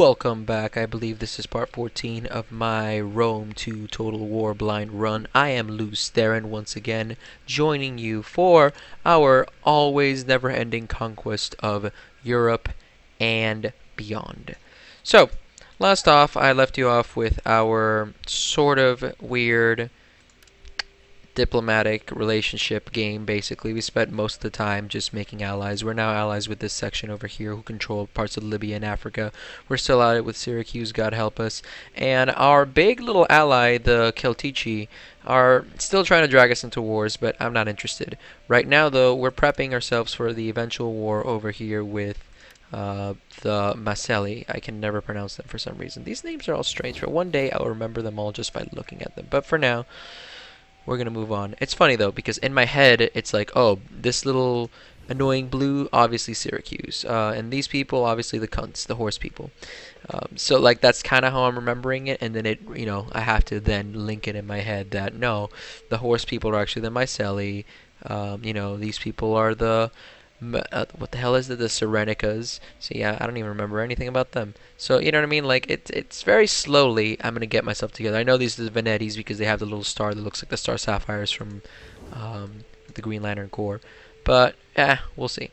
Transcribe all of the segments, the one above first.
Welcome back. I believe this is part 14 of my Rome to Total War blind run. I am Lews Therin once again, joining you for our always never-ending conquest of Europe and beyond. So, last off, I left you off with our sort of weird diplomatic relationship game. Basically, we spent most of the time just making allies. We're now allies with this section over here who control parts of Libya and Africa. We're still at it with Syracuse, God help us. And our big little ally, the Celtici, are still trying to drag us into wars, but I'm not interested. Right now, though, we're prepping ourselves for the eventual war over here with the Maselli. I can never pronounce them for some reason. These names are all strange, but one day I'll remember them all just by looking at them. But for now, we're gonna move on. It's funny though, because in my head it's like, oh, this little annoying blue, obviously Syracuse, and these people, obviously the cunts, the horse people. So like that's kind of how I'm remembering it, and then I have to then link it in my head that no, the horse people are actually the Myceli. These people are the what the hell is it? The Serenicas. So yeah, I don't even remember anything about them. So you know what I mean? Like it's very slowly I'm gonna get myself together. I know these are the Venettis because they have the little star that looks like the Star Sapphires from the Green Lantern Corps. But we'll see.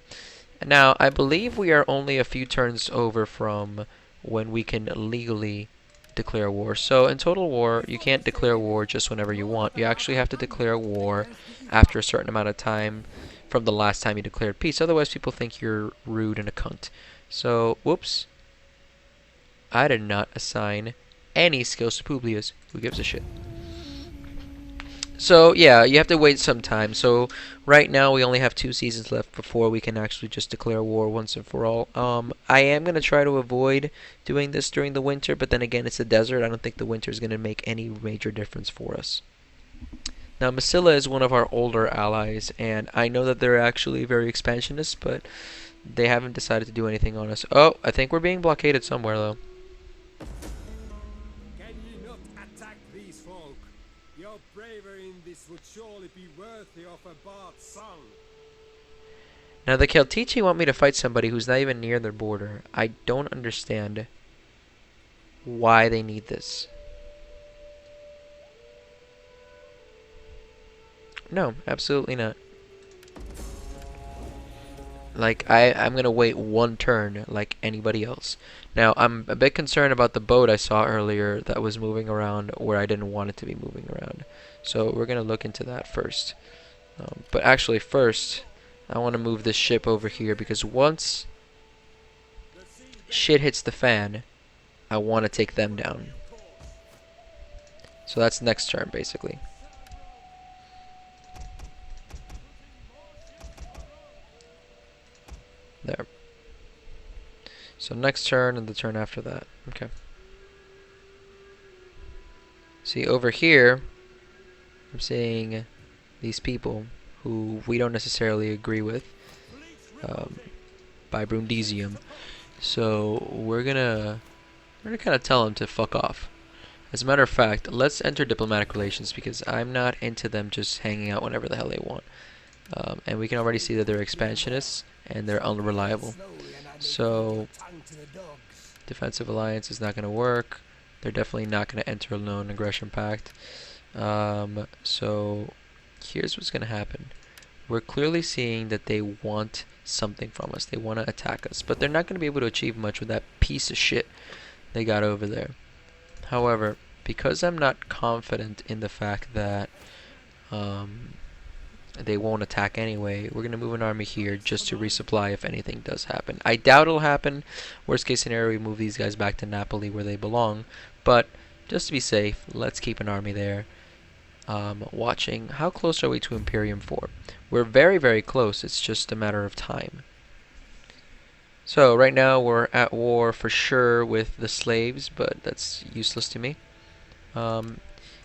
Now I believe we are only a few turns over from when we can legally declare war. So in Total War, you can't declare war just whenever you want. You actually have to declare war after a certain amount of time from the last time you declared peace. Otherwise, people think you're rude and a cunt. So, whoops. I did not assign any skills to Publius. Who gives a shit? So, yeah, you have to wait some time. So, right now, we only have 2 seasons left before we can actually just declare war once and for all. I am going to try to avoid doing this during the winter, but then again, it's a desert. I don't think the winter is going to make any major difference for us. Now, Massilla is one of our older allies, and I know that they're actually very expansionist, but they haven't decided to do anything on us. Oh, I think we're being blockaded somewhere, though. Can ye not attack these folk? Your bravery in this would surely be worthy of a bard's song. Now, the Celtici want me to fight somebody who's not even near their border. I don't understand why they need this. No, absolutely not. Like, I'm going to wait one turn like anybody else. Now, I'm a bit concerned about the boat I saw earlier that was moving around where I didn't want it to be moving around. So we're going to look into that first. But actually, first, I want to move this ship over here because once shit hits the fan, I want to take them down. So that's next turn, basically. There. So next turn and the turn after that. Okay. See, over here, I'm seeing these people who we don't necessarily agree with by Brundisium. So we're gonna kind of tell them to fuck off. As a matter of fact, let's enter diplomatic relations because I'm not into them just hanging out whenever the hell they want. And we can already see that they're expansionists and they're unreliable. So, defensive alliance is not going to work. They're definitely not going to enter a non-aggression pact. So, here's what's going to happen. We're clearly seeing that they want something from us. They want to attack us. But they're not going to be able to achieve much with that piece of shit they got over there. However, because I'm not confident in the fact that they won't attack anyway, we're going to move an army here just to resupply if anything does happen. I doubt it'll happen. Worst case scenario, we move these guys back to Napoli where they belong. But just to be safe, let's keep an army there. Watching. How close are we to Imperium 4? We're very, very close. It's just a matter of time. So right now we're at war for sure with the slaves, but that's useless to me.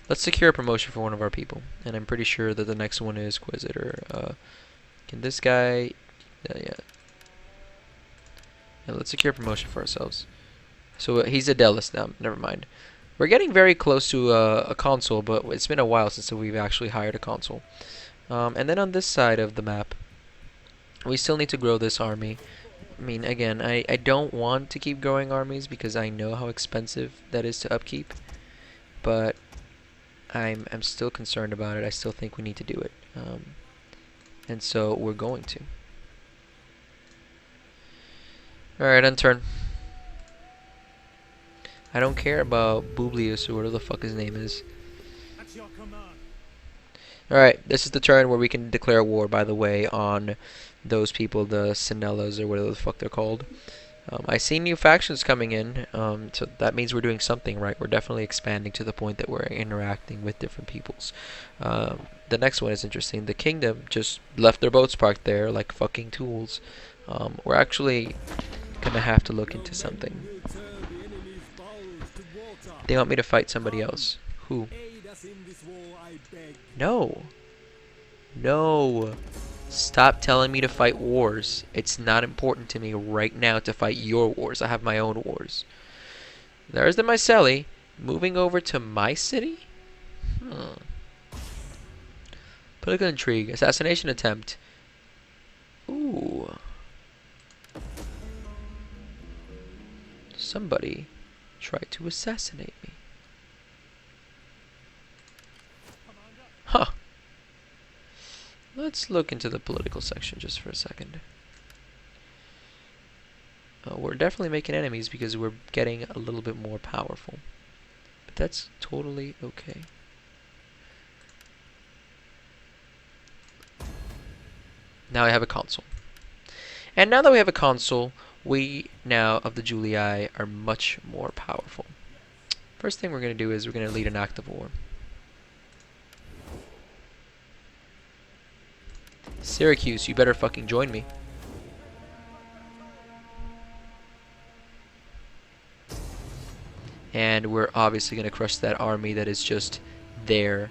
Let's secure a promotion for one of our people, and I'm pretty sure that the next one is Quisitor. Can this guy? Yeah. Let's secure a promotion for ourselves. So he's a Delis now. Never mind. We're getting very close to a consul, but it's been a while since we've actually hired a consul. And then on this side of the map, we still need to grow this army. I mean, again, I don't want to keep growing armies because I know how expensive that is to upkeep, but I'm still concerned about it. I still think we need to do it, and so we're going to. All right, end turn. I don't care about Publius or whatever the fuck his name is. At your command. Alright, this is the turn where we can declare war, by the way, on those people, the Sinellas or whatever the fuck they're called. I see new factions coming in, so that means we're doing something right. We're definitely expanding to the point that we're interacting with different peoples. The next one is interesting. The kingdom just left their boats parked there like fucking tools. We're actually gonna have to look into something. Will turn the enemy's bowels to water. They want me to fight somebody else. Who? Aid us in this war, I beg. No. No. Stop telling me to fight wars. It's not important to me right now to fight your wars. I have my own wars. There's the Myceli moving over to my city? Political intrigue. Assassination attempt. Ooh. Somebody tried to assassinate me. Huh. Let's look into the political section just for a second. We're definitely making enemies because we're getting a little bit more powerful. But that's totally okay. Now I have a consul. And now that we have a consul, we now of the Julii are much more powerful. First thing we're going to do is we're going to lead an active war. Syracuse, you better fucking join me. And we're obviously going to crush that army that is just there.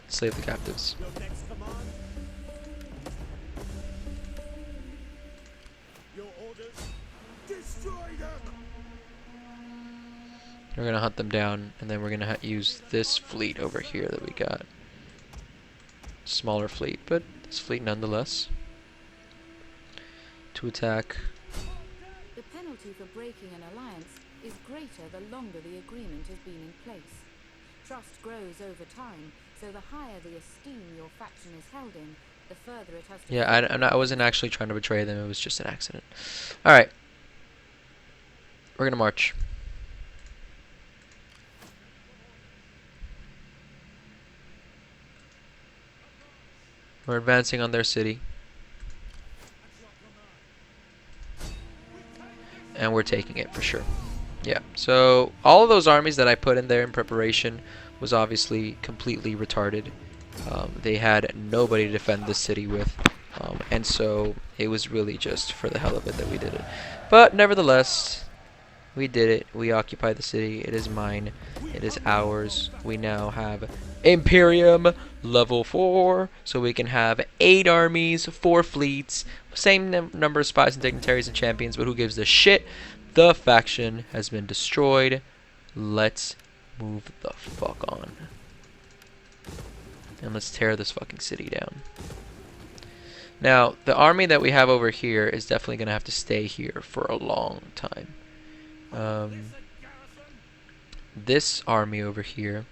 Slave the captives. Your next command. Your orders. Destroy them. We're going to hunt them down, and then we're going to use this fleet over here that we got. Smaller fleet, but this fleet nonetheless. To attack. The penalty for breaking an alliance is greater the longer the agreement has been in place. Trust grows over time, so the higher the esteem your faction is held in, the further it has to... Yeah, I wasn't actually trying to betray them, it was just an accident. Alright. We're gonna march. We're advancing on their city. And we're taking it for sure. Yeah, so all of those armies that I put in there in preparation was obviously completely retarded. They had nobody to defend the city with. And so it was really just for the hell of it that we did it. But nevertheless, we did it. We occupied the city. It is mine. It is ours. We now have Imperium level 4. So we can have 8 armies, 4 fleets, same number of spies and dignitaries and champions, but who gives a shit? The faction has been destroyed. Let's move the fuck on. And let's tear this fucking city down. Now, the army that we have over here is definitely going to have to stay here for a long time. This army over here,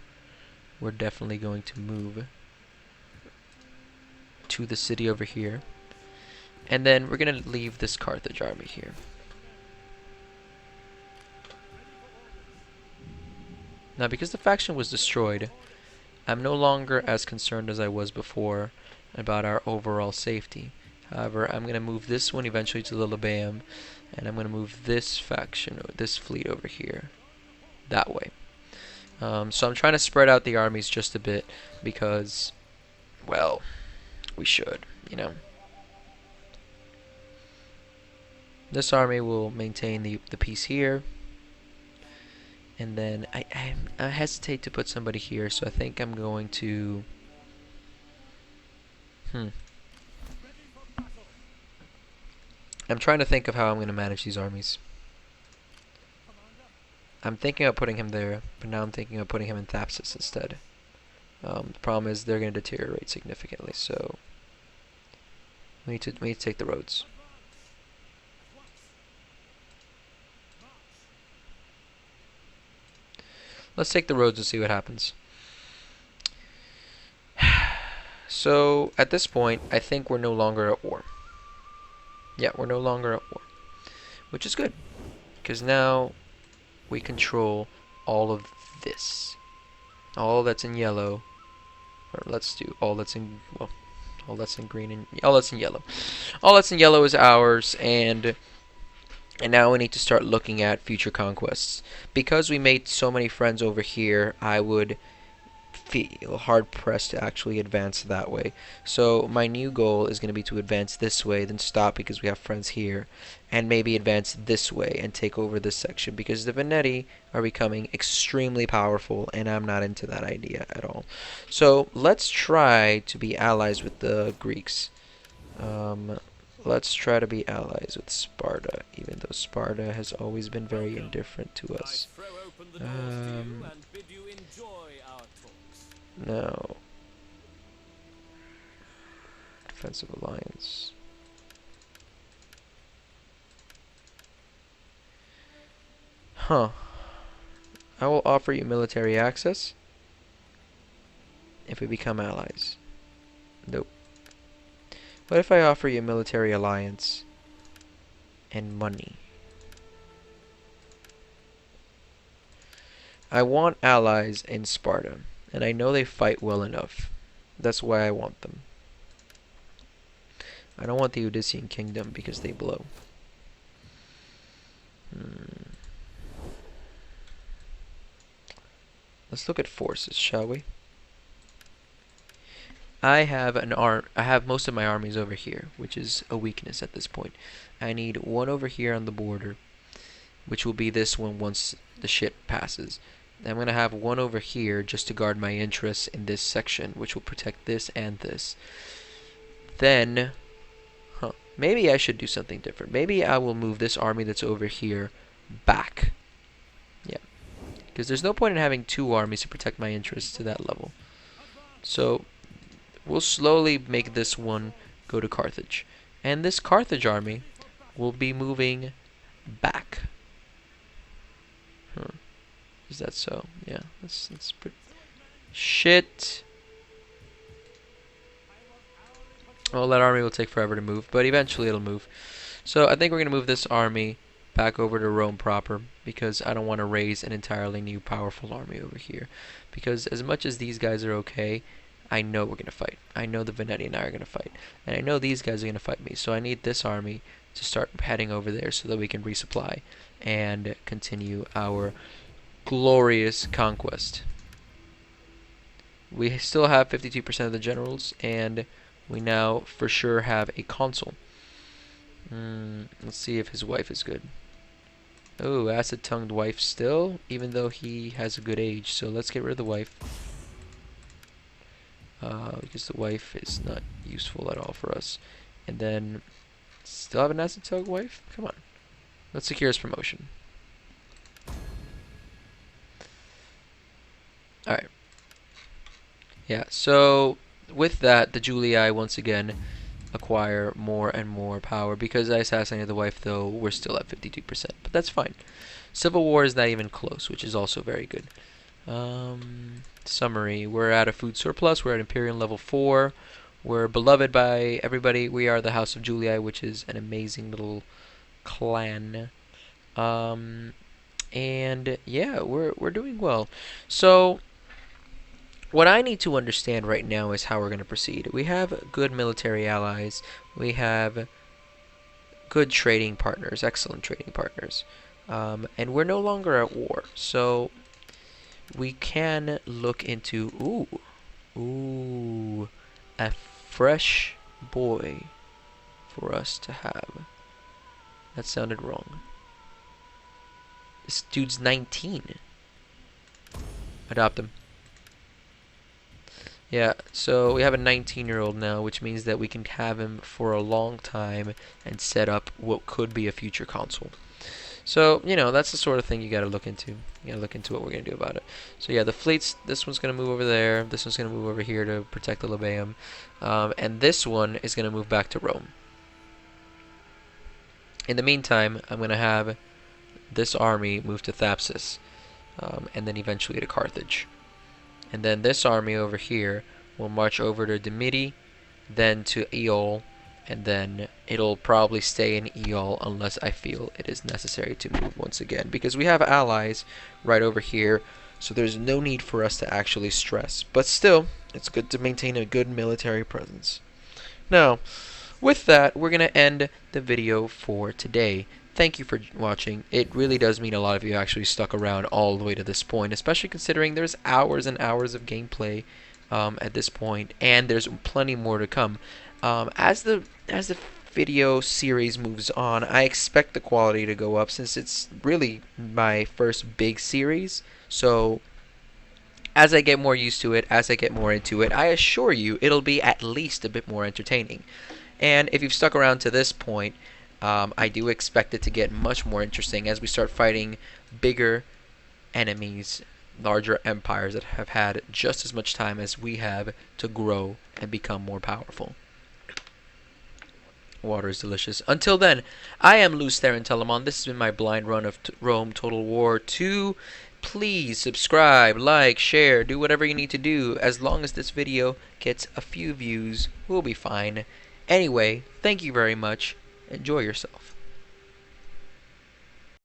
we're definitely going to move to the city over here. And then we're going to leave this Carthage army here. Now, because the faction was destroyed, I'm no longer as concerned as I was before about our overall safety. However, I'm going to move this one eventually to Lillibam, and I'm going to move this faction, this fleet over here, that way. So I'm trying to spread out the armies just a bit because, well, we should, you know. This army will maintain the peace here. And then I hesitate to put somebody here, so I think I'm going to... I'm trying to think of how I'm going to manage these armies. I'm thinking of putting him there, but now I'm thinking of putting him in Thapsus instead. The problem is they're going to deteriorate significantly, so we need to take the roads. Let's take the roads and see what happens. So at this point, I think we're no longer at war. Yeah, we're no longer at war, which is good, because now we control all of this. All that's in yellow, or let's do all that's in, well, all that's in green and all that's in yellow. All that's in yellow is ours, and now we need to start looking at future conquests. Because we made so many friends over here, I would feel hard pressed to actually advance that way. So my new goal is going to be to advance this way, then stop because we have friends here, and maybe advance this way and take over this section, because the Veneti are becoming extremely powerful, and I'm not into that idea at all. So let's try to be allies with the Greeks. Let's try to be allies with Sparta, even though Sparta has always been very indifferent to us. No. Defensive alliance. Huh. I will offer you military access if we become allies. Nope. What if I offer you a military alliance and money? I want allies in Sparta, and I know they fight well enough. That's why I want them. I don't want the Odyssean kingdom because they blow. Let's look at forces, shall we? I have most of my armies over here, which is a weakness at this point. I need one over here on the border, which will be this one once the ship passes. I'm going to have one over here just to guard my interests in this section, which will protect this and this. Then, maybe I should do something different. Maybe I will move this army that's over here back. Yeah, because there's no point in having two armies to protect my interests to that level. So we'll slowly make this one go to Carthage. And this Carthage army will be moving back. Is that so? Yeah, that's pretty... Shit! Well, that army will take forever to move, but eventually it'll move. So I think we're going to move this army back over to Rome proper, because I don't want to raise an entirely new powerful army over here. Because as much as these guys are okay, I know we're going to fight. I know the Veneti and I are going to fight. And I know these guys are going to fight me. So I need this army to start heading over there so that we can resupply and continue our glorious conquest. We still have 52% of the generals, and we now for sure have a consul. Let's see if his wife is good. Oh, acid-tongued wife still, even though he has a good age. So let's get rid of the wife. Because the wife is not useful at all for us. And then, still have an acid-tongued wife? Come on. Let's secure his promotion. Alright. Yeah, so with that, the Julii once again acquire more and more power. Because I assassinated the wife, though, we're still at 52%. But that's fine. Civil War is not even close, which is also very good. Summary. We're at a food surplus. We're at Imperial level 4. We're beloved by everybody. We are the House of Julii, which is an amazing little clan. And yeah, we're doing well. So what I need to understand right now is how we're going to proceed. We have good military allies. We have good trading partners, excellent trading partners. And we're no longer at war. So we can look into, a fresh boy for us to have. That sounded wrong. This dude's 19. Adopt him. Yeah, so we have a 19-year-old now, which means that we can have him for a long time and set up what could be a future consul. So, that's the sort of thing you got to look into. You got to look into what we're going to do about it. So, yeah, the fleets, this one's going to move over there. This one's going to move over here to protect the Libeum. And this one is going to move back to Rome. In the meantime, I'm going to have this army move to Thapsus. And then eventually to Carthage. And then this army over here will march over to Dimity, then to Eol, and then it'll probably stay in Eol unless I feel it is necessary to move once again, because we have allies right over here, so there's no need for us to actually stress. But still, it's good to maintain a good military presence. Now, with that, we're going to end the video for today. Thank you for watching. It really does mean a lot of you actually stuck around all the way to this point, especially considering there's hours and hours of gameplay at this point, and there's plenty more to come. As the video series moves on, I expect the quality to go up since it's really my first big series. So as I get more used to it, as I get more into it, I assure you it'll be at least a bit more entertaining. And if you've stuck around to this point, I do expect it to get much more interesting as we start fighting bigger enemies, larger empires that have had just as much time as we have to grow and become more powerful. Water is delicious. Until then, I am Lews Therin Telemon. This has been my blind run of Rome Total War 2. Please subscribe, like, share, do whatever you need to do. As long as this video gets a few views, we'll be fine. Anyway, thank you very much. Enjoy yourself.